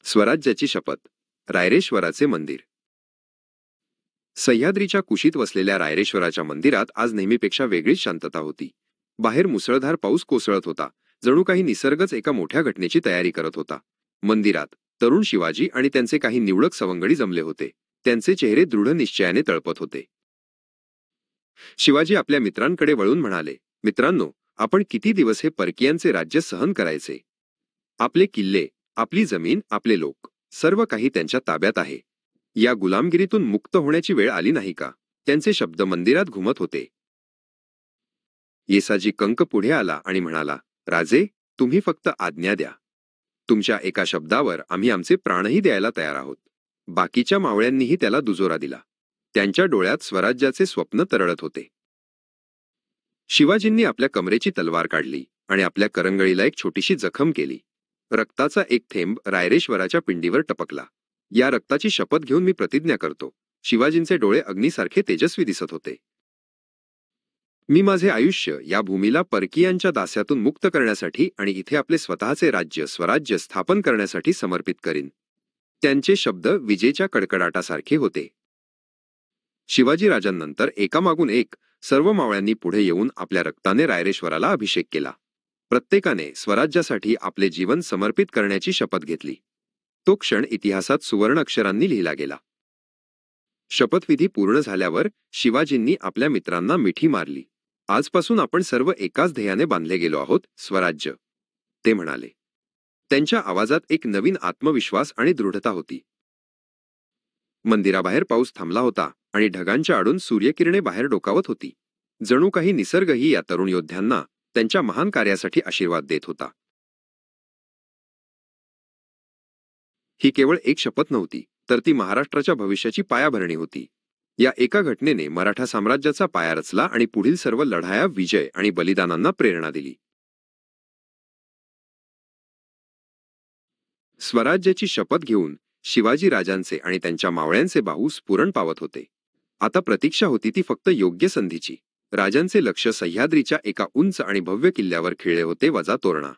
स्वराज्याची शपथ. रायरेश्वराचे मंदिर. सह्याद्रीच्या कुशीत वसलेल्या रायरेश्वराच्या मंदिरात आज नेहमीपेक्षा वेगळीच शांतता होती. बाहेर मुसळधार पाऊस कोसळत होता, जणू काही निसर्गच एका मोठ्या घटनेची तयारी करत होता. मंदिरात तरुण शिवाजी आणि त्यांचे काही निवडक सवंगडी जमले होते. त्यांचे चेहरे दृढ निश्चयाने तळपत होते. शिवाजी आपल्या मित्रांकडे वळून म्हणाले, मित्रांनो, आपण किती दिवस हे परकीयांचे राज्य सहन करायचे? आपले किल्ले, आपली जमीन, आपले लोक, सर्व काही त्यांच्या ताब्यात आहे. या गुलामगिरीतून मुक्त होण्याची वेळ आली नाही का? त्यांचे शब्द मंदिरात घुमत होते. येसाजी कंक पुढे आला आणि म्हणाला, राजे, तुम्ही फक्त आज्ञा द्या. तुमच्या एका शब्दावर आम्ही आमचे प्राणही द्यायला तयार आहोत. बाकीच्या मावळ्यांनीही त्याला दुजोरा दिला. त्यांच्या डोळ्यात स्वराज्याचे स्वप्न तरळत होते. शिवाजींनी आपल्या कमरेची तलवार काढली आणि आपल्या करंगळीला एक छोटीशी जखम केली. रक्ताचा एक थेंब रायरेश्वराच्या पिंडीवर टपकला. या रक्ताची शपथ घेऊन मी प्रतिज्ञा करतो. शिवाजींचे डोळे अग्नीसारखे तेजस्वी दिसत होते. मी माझे आयुष्य या भूमीला परकीयांच्या दास्यातून मुक्त करण्यासाठी आणि इथे आपले स्वतःचे राज्य, स्वराज्य स्थापन करण्यासाठी समर्पित करीन. त्यांचे शब्द विजेच्या कडकडाटासारखे होते. शिवाजीराजांनंतर एकामागून एक सर्व मावळ्यांनी पुढे येऊन आपल्या रक्ताने रायरेश्वराला अभिषेक केला. प्रत्येकाने स्वराज्यासाठी आपले जीवन समर्पित करण्याची शपथ घेतली. तो क्षण इतिहासात सुवर्ण अक्षरांनी लिहिला गेला. शपथविधी पूर्ण झाल्यावर शिवाजींनी आपल्या मित्रांना मिठी मारली. आजपासून आपण सर्व एकाच ध्येयाने बांधले गेलो आहोत, स्वराज्य, ते म्हणाले. त्यांच्या आवाजात एक नवीन आत्मविश्वास आणि दृढता होती. मंदिराबाहेर पाऊस थांबला होता आणि ढगांच्या आडून सूर्यकिरणे बाहेर डोकावत होती. जणू काही निसर्गही या तरुण योद्ध्यांना त्यांच्या महान कार्यासाठी आशीर्वाद देत होता. ही केवळ एक शपथ नव्हती, तर ती महाराष्ट्राच्या भविष्याची पायाभरणी होती. या एका घटनेने मराठा साम्राज्याचा पाया रचला आणि पुढील सर्व लढाया, विजय आणि बलिदानांना प्रेरणा दिली. स्वराज्याची शपथ घेऊन शिवाजी राजांचे आणि त्यांच्या मावळ्यांचे बाहू स्फुरण पावत होते. आता प्रतीक्षा होती ती फक्त योग्य संधीची. राजांचे लक्ष सह्याद्रीच्या एका उंच आणि भव्य किल्ल्यावर खिळले होते, वजा तोरणा.